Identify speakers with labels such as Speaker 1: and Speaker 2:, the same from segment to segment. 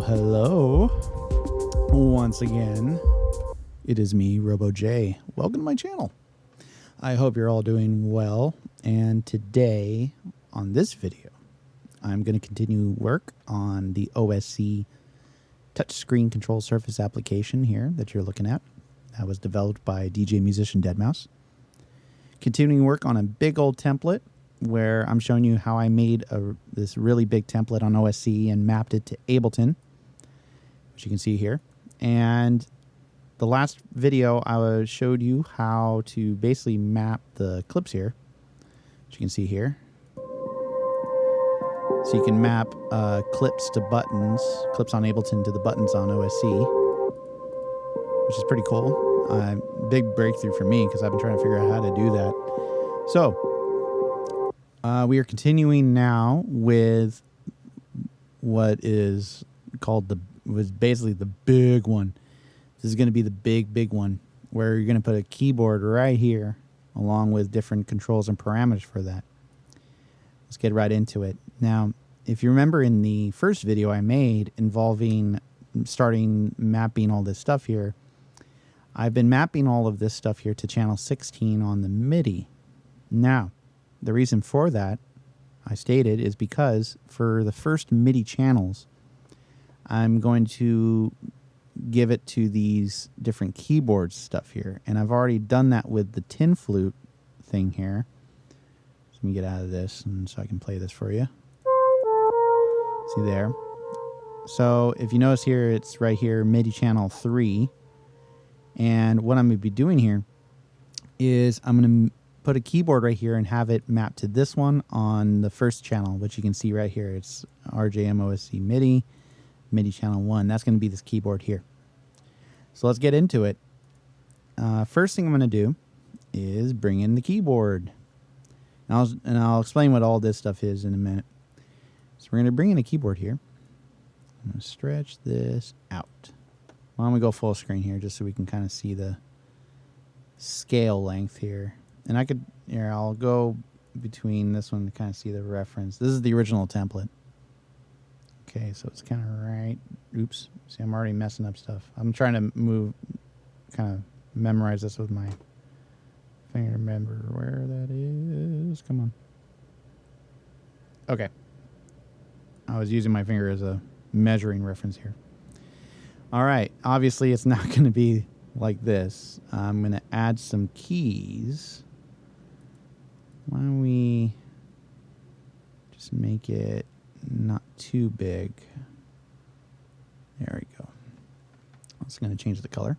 Speaker 1: Hello. Once again, it is me, RoboJ. Welcome to my channel. I hope you're all doing well. And today, on this video, I'm going to continue work on the OSC touchscreen control surface application here that you're looking at. That was developed by DJ musician Deadmau5. Continuing work on a big old template where I'm showing you how I made this really big template on OSC and mapped it to Ableton, which you can see here. And the last video I showed you how to basically map the clips here, which you can see here. So you can map clips to buttons, clips on Ableton to the buttons on OSC, which is pretty cool. Big breakthrough for me because I've been trying to figure out how to do that. So we are continuing now with what is called was basically the big one. This is going to be the big one where you're going to put a keyboard right here along with different controls and parameters for that. Let's get right into it. Now, if you remember in the first video I made involving starting mapping all this stuff here, I've been mapping all of this stuff here to channel 16 on the MIDI. Now, the reason for that, I stated, is because for the first MIDI channels, I'm going to give it to these different keyboard stuff here. And I've already done that with the tin flute thing here. So let me get out of this and so I can play this for you. See there? So if you notice here, it's right here, MIDI channel 3. And what I'm going to be doing here is I'm going to put a keyboard right here and have it mapped to this one on the first channel, which you can see right here. It's RJM OSC MIDI channel 1. That's going to be this keyboard here. So let's get into it. First thing I'm going to do is bring in the keyboard. And I'll explain what all this stuff is in a minute. So we're going to bring in a keyboard here. I'm going to stretch this out. Why don't we go full screen here just so we can kind of see the scale length here. And I could, here, I'll go between this one to kind of see the reference. This is the original template. Okay, so it's kind of right. Oops. See, I'm already messing up stuff. I'm trying to kind of memorize this with my finger. Remember where that is. Come on. Okay. I was using my finger as a measuring reference here. All right. Obviously, it's not going to be like this. I'm going to add some keys. Why don't we just make it not too big? There we go. I'm just going to change the color.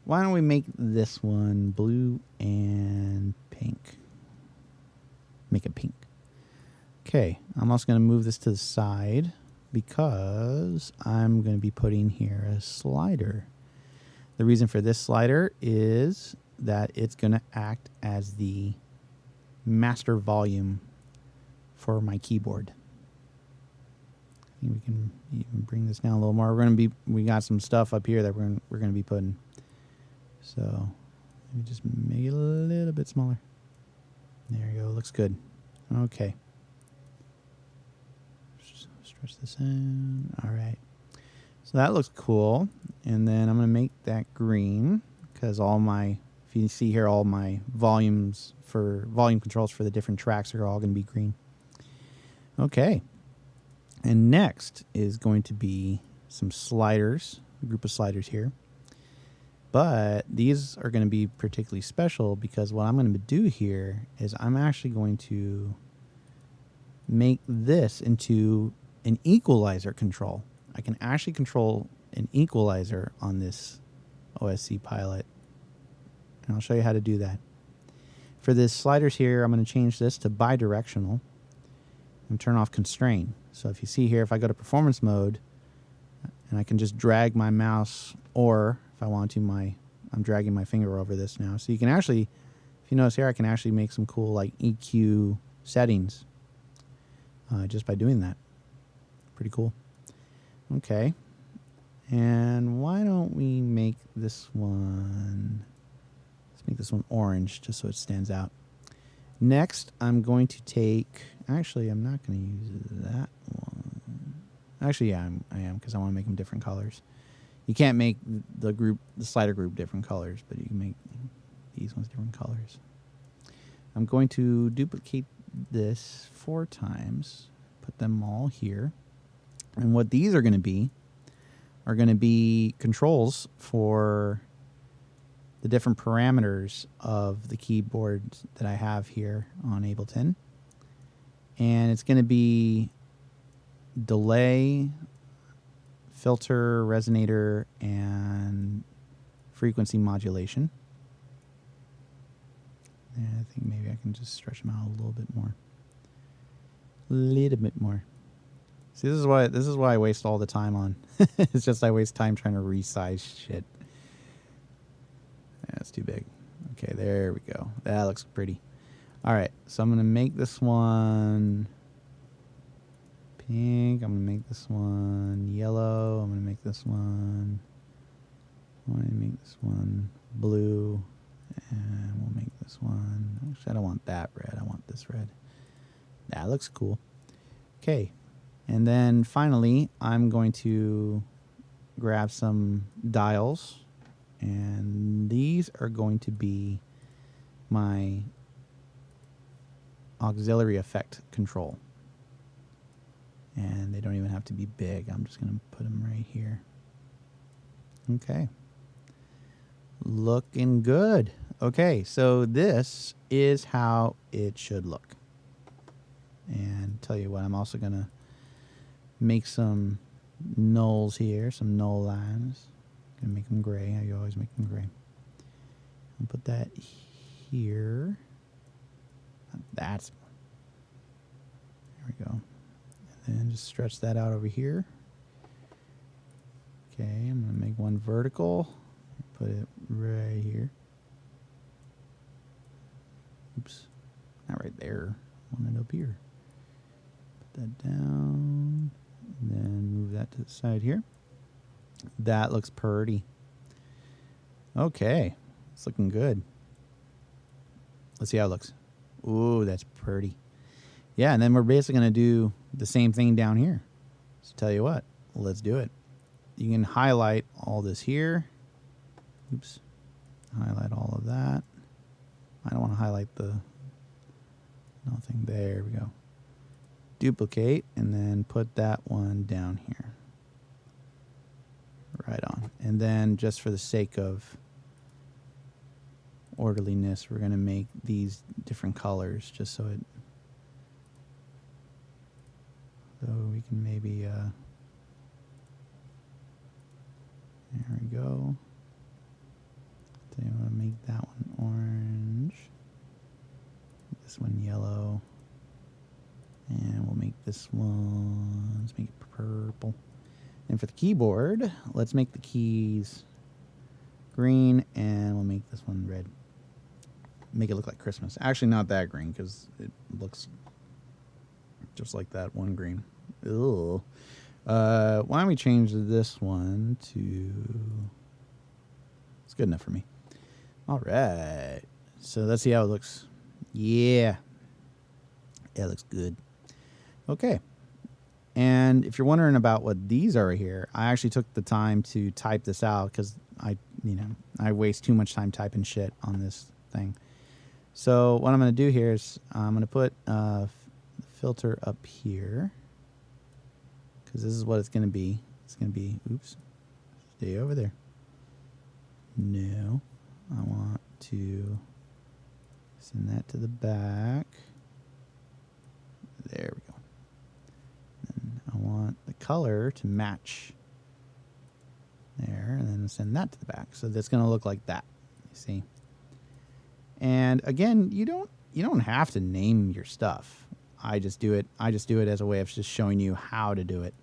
Speaker 1: Why don't we make this one blue and pink? Make it pink. Okay, I'm also going to move this to the side because I'm going to be putting here a slider. The reason for this slider is that it's going to act as the master volume for my keyboard. I think we can even bring this down a little more. We got some stuff up here that we're going to be putting. So let me just make it a little bit smaller. There you go. Looks good. Okay. Stretch this in. All right. So that looks cool. And then I'm going to make that green because if you see here, all my volume controls for the different tracks are all going to be green. Okay. And next is going to be some sliders, a group of sliders here. But these are going to be particularly special because what I'm going to do here is I'm actually going to make this into an equalizer control. I can actually control an equalizer on this OSC pilot. And I'll show you how to do that. For this sliders here, I'm going to change this to bidirectional and turn off constrain. So if you see here, if I go to performance mode, and I can just drag my mouse, or if I want to, I'm dragging my finger over this now. So you can actually, if you notice here, I can actually make some cool like EQ settings just by doing that. Pretty cool. Okay. And why don't we make this one, let's make this one orange just so it stands out. Next, I'm going to take, actually, I'm not going to use that one. Actually, yeah, I am because I want to make them different colors. You can't make the slider group different colors, but you can make these ones different colors. I'm going to duplicate this 4 times, put them all here. And what these are going to be controls for the different parameters of the keyboard that I have here on Ableton. And it's going to be delay, filter, resonator, and frequency modulation. And I think maybe I can just stretch them out a little bit more. See, this is why I waste all the time on. It's just I waste time trying to resize shit. That's too big. Okay, there we go. That looks pretty. All right, so I'm gonna make this one pink. I'm gonna make this one yellow. I'm gonna make this one. I'm gonna make this one blue, and we'll make this one. Actually, I don't want that red. I want this red. That looks cool. Okay, and then finally, I'm going to grab some dials, and these are going to be my auxiliary effect control. And they don't even have to be big. I'm just going to put them right here. Okay. Looking good. Okay, so this is how it should look. And tell you what, I'm also going to make some nulls here, some null lines. Going to make them gray. How you always make them gray. I'll put that here. That's... There we go. And then just stretch that out over here. Okay, I'm going to make one vertical. Put it right here. Oops. Not right there. I want it up here. Put that down. And then move that to the side here. That looks pretty. Okay. It's looking good. Let's see how it looks. Ooh, that's pretty. Yeah, and then we're basically going to do the same thing down here. So tell you what, let's do it. You can highlight all this here. Oops. Highlight all of that. I don't want to highlight the nothing. There we go. Duplicate and then put that one down here. Right on. And then just for the sake of orderliness, we're going to make these different colors just so it... So we can maybe, there we go. So you want to make that one orange. This one yellow. And we'll make this one, let's make it purple. And for the keyboard, let's make the keys green, and we'll make this one red. Make it look like Christmas. Actually, not that green, because it looks just like that one green. Ew. Why don't we change this one to... It's good enough for me. All right. So let's see how it looks. Yeah. Yeah, it looks good. Okay. And if you're wondering about what these are here, I actually took the time to type this out because I waste too much time typing shit on this thing. So what I'm going to do here is I'm going to put a filter up here because this is what it's going to be. It's going to be, oops, stay over there. No, I want to send that to the back. There we go. And I want the color to match there, and then send that to the back. So that's going to look like that. You see? And again, you don't have to name your stuff. I just do it as a way of just showing you how to do it.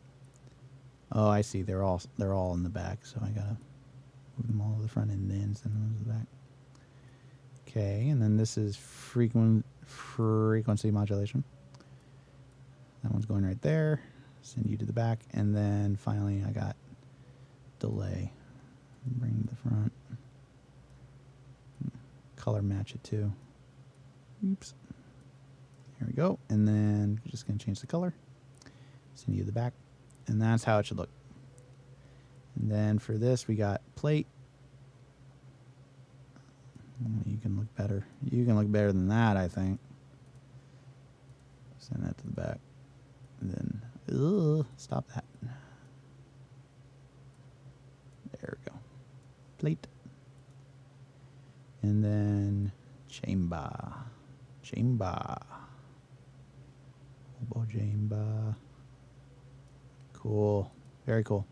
Speaker 1: Oh, I see. They're all in the back, so I gotta move them all to the front and then send them to the back. Okay, and then this is frequency modulation. That one's going right there. Send you to the back, and then finally I got delay. Bring the front. Color match it too. Oops. Here we go. And then just going to change the color. Send you to the back. And that's how it should look. And then for this, we got plate. You can look better. You can look better than that, I think. Send that to the back. And then, stop that. There we go. Plate. And then chamber. Chamber. Oboe chamber. Cool. Very cool.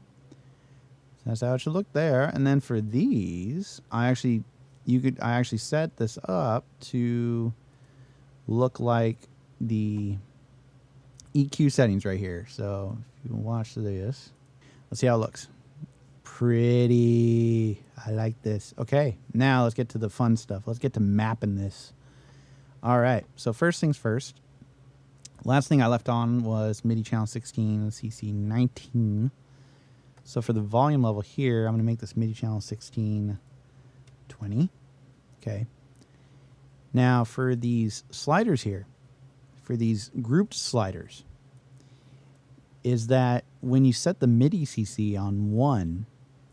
Speaker 1: So that's how it should look there. And then for these, I actually set this up to look like the EQ settings right here. So if you watch this, let's see how it looks. Pretty. I like this. Okay, now let's get to the fun stuff. Let's get to mapping this. All right, so first things first. Last thing I left on was MIDI channel 16, CC 19. So for the volume level here, I'm going to make this MIDI channel 16 20. Okay. Now for these sliders here, for these grouped sliders, is that when you set the MIDI CC on one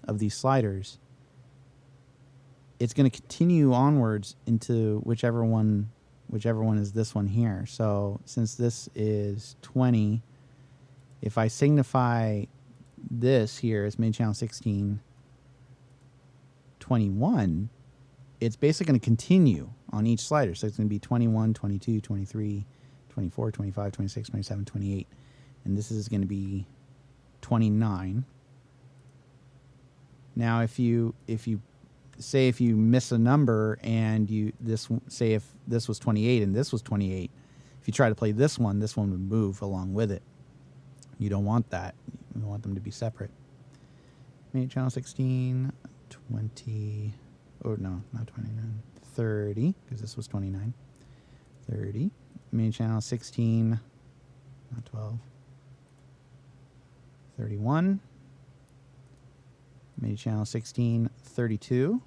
Speaker 1: of these sliders, it's going to continue onwards into whichever one is this one here. So since this is 20, if I signify this here as MIDI channel 16 21, it's basically going to continue on each slider. So it's going to be 21, 22, 23, 24, 25, 26, 27, 28. And this is going to be 29. Now, if you miss a number and if this was 28 and this was 28, if you try to play this one would move along with it. You don't want that. You want them to be separate. MIDI channel 16, 20, oh no, not 29, 30, because this was 29. 30. MIDI channel 16, not 12. 31. MIDI channel 16, 32.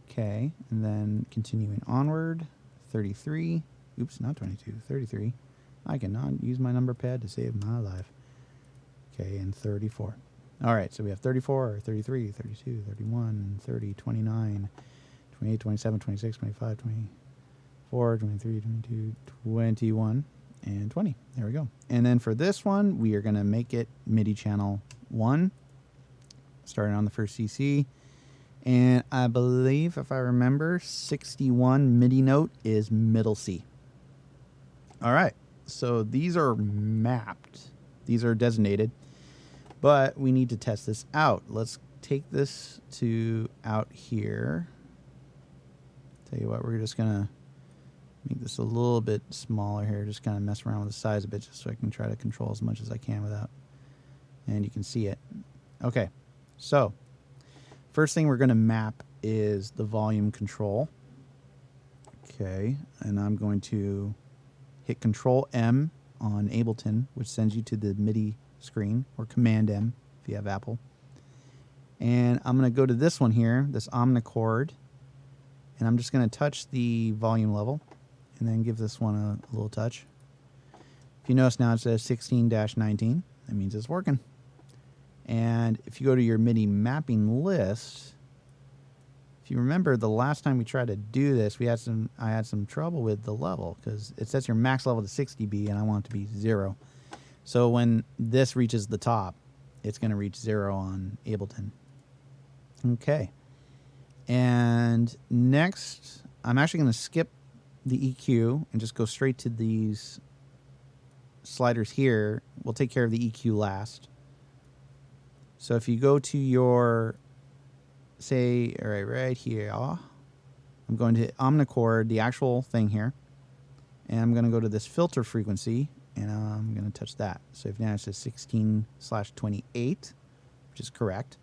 Speaker 1: Okay, and then continuing onward, 33. Oops, not 22, 33. I cannot use my number pad to save my life. Okay, and 34. All right, so we have 34, 33, 32, 31, 30, 29, 28, 27, 26, 25, 24, 23, 22, 21, and 20. There we go. And then for this one, we are going to make it MIDI channel 1, starting on the first CC. And I believe, if I remember, 61 MIDI note is middle C. All right, so these are mapped. These are designated. But we need to test this out. Let's take this to out here. Tell you what, we're just going to make this a little bit smaller here. Just kind of mess around with the size a bit just so I can try to control as much as I can without. And you can see it. Okay, so first thing we're going to map is the volume control. Okay, and I'm going to hit Control M on Ableton, which sends you to the MIDI screen, or Command M if you have Apple. And I'm going to go to this one here, this omnichord, and I'm just going to touch the volume level and then give this one a little touch. If you notice now it says 16-19, that means it's working. And if you go to your MIDI mapping list, if you remember the last time we tried to do this, I had some trouble with the level because it sets your max level to 60 dB and I want it to be 0. So when this reaches the top, it's going to reach 0 on Ableton. Okay. And next, I'm actually going to skip the EQ and just go straight to these sliders here. We'll take care of the EQ last. So if you go to your, say, right here, I'm going to omnichord, the actual thing here, and I'm going to go to this filter frequency, and I'm going to touch that. So if now it says 16/28, which is correct.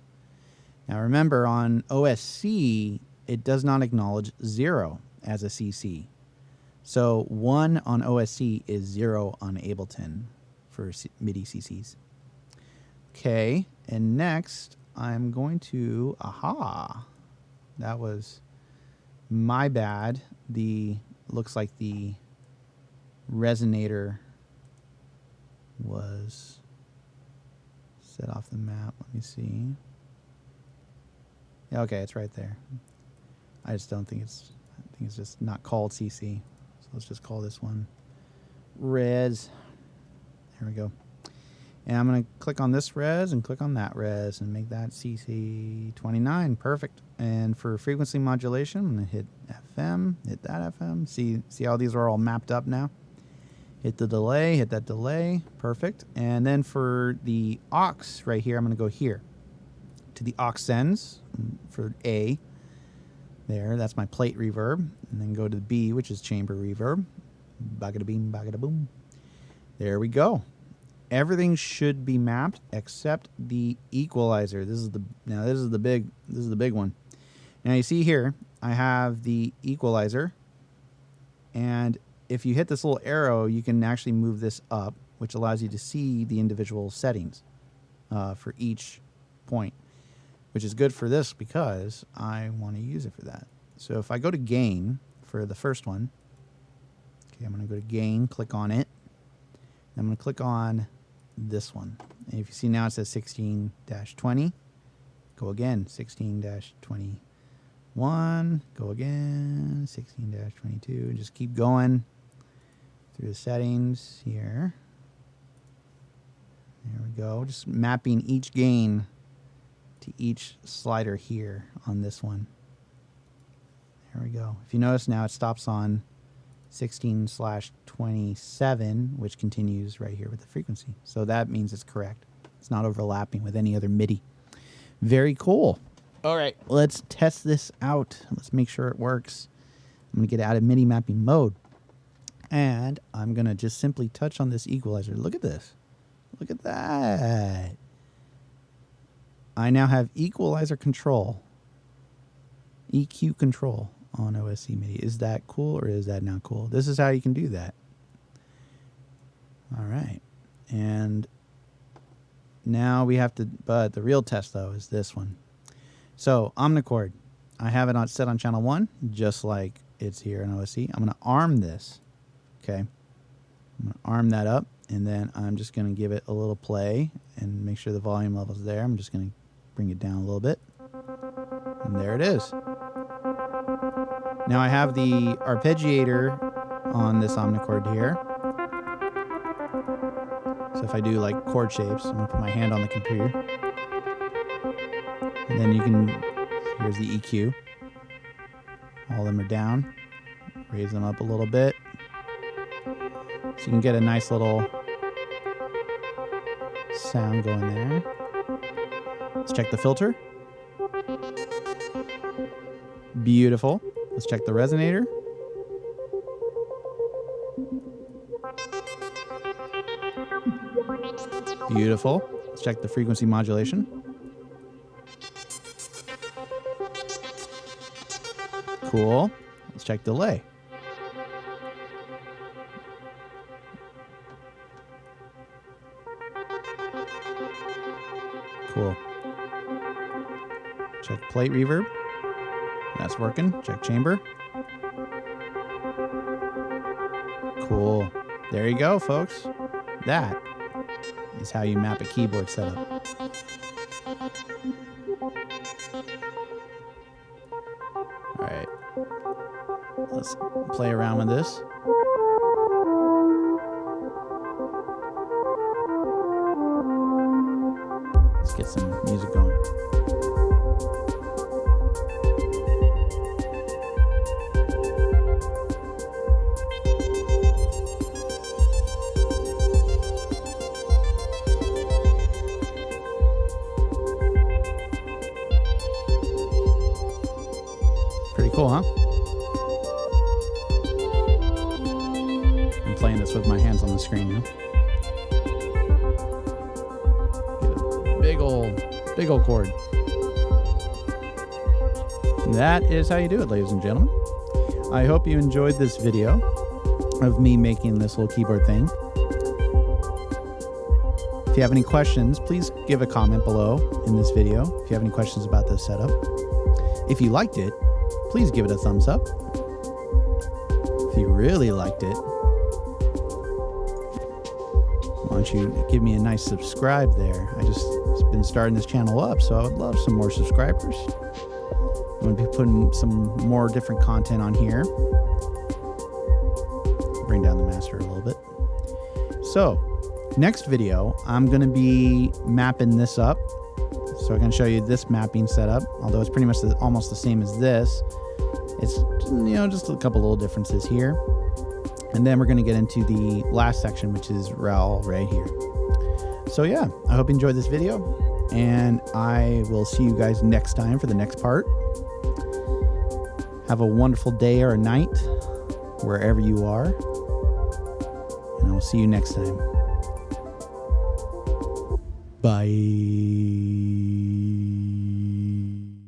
Speaker 1: Now remember, on OSC, it does not acknowledge 0 as a CC. So 1 on OSC is 0 on Ableton for MIDI CCs. Okay, and next I'm going to, that was my bad. Looks like the resonator was set off the map. Let me see. Yeah, okay, it's right there. I just don't think it's, I think it's just not called CC. So let's just call this one res. There we go. And I'm going to click on this res and click on that res and make that CC29. Perfect. And for frequency modulation, I'm going to hit FM, hit that FM. See how these are all mapped up now? Hit the delay, hit that delay. Perfect. And then for the aux right here, I'm going to go here to the aux sends for A. There, that's my plate reverb. And then go to the B, which is chamber reverb. Bagada beam, bagada boom. There we go. Everything should be mapped except the equalizer. This is the big one. Now you see here, I have the equalizer, and if you hit this little arrow, you can actually move this up, which allows you to see the individual settings for each point, which is good for this because I want to use it for that. So if I go to gain for the first one, okay, I'm going to go to gain, click on it. I'm going to click on this one. And if you see now it says 16-20. Go again, 16-21. Go again, 16-22. And just keep going through the settings here. There we go. Just mapping each gain to each slider here on this one. There we go. If you notice now it stops on 16/27, which continues right here with the frequency. So that means it's correct. It's not overlapping with any other MIDI. Very cool. All right, let's test this out. Let's make sure it works. I'm going to get out of MIDI mapping mode. And I'm going to just simply touch on this equalizer. Look at this. Look at that. I now have equalizer control, EQ control on OSC MIDI. Is that cool or is that not cool? This is how you can do that. All right. And now we have to, but the real test though is this one. So omnichord, I have it on set on channel 1, just like it's here in OSC. I'm going to arm this. Okay. I'm going to arm that up, and then I'm just going to give it a little play and make sure the volume level's there. I'm just going to bring it down a little bit. And there it is. Now I have the arpeggiator on this omnichord here. So if I do like chord shapes, I'm going to put my hand on the computer. And then you can, here's the EQ. All of them are down. Raise them up a little bit. So you can get a nice little sound going there. Let's check the filter. Beautiful. Let's check the resonator. Beautiful. Let's check the frequency modulation. Cool. Let's check delay. Cool. Check plate reverb. That's working. Check chamber. Cool. There you go, folks. That is how you map a keyboard setup. All right. Let's play around with this. Let's get some music going. Pretty cool, huh? I'm playing this with my hands on the screen, you know? Big old chord. That is how you do it, ladies and gentlemen. I hope you enjoyed this video of me making this little keyboard thing. If you have any questions, please give a comment below in this video if you have any questions about this setup. If you liked it, please give it a thumbs up. If you really liked it, why don't you give me a nice subscribe there? I just been starting this channel up, so I would love some more subscribers. I'm going to be putting some more different content on here. Bring down the master a little bit. So, next video, I'm going to be mapping this up. So I'm going to show you this mapping setup, although it's pretty much almost the same as this. It's, you know, just a couple little differences here. And then we're going to get into the last section, which is RAL right here. So yeah, I hope you enjoyed this video, and I will see you guys next time for the next part. Have a wonderful day or a night, wherever you are, and I will see you next time. Bye.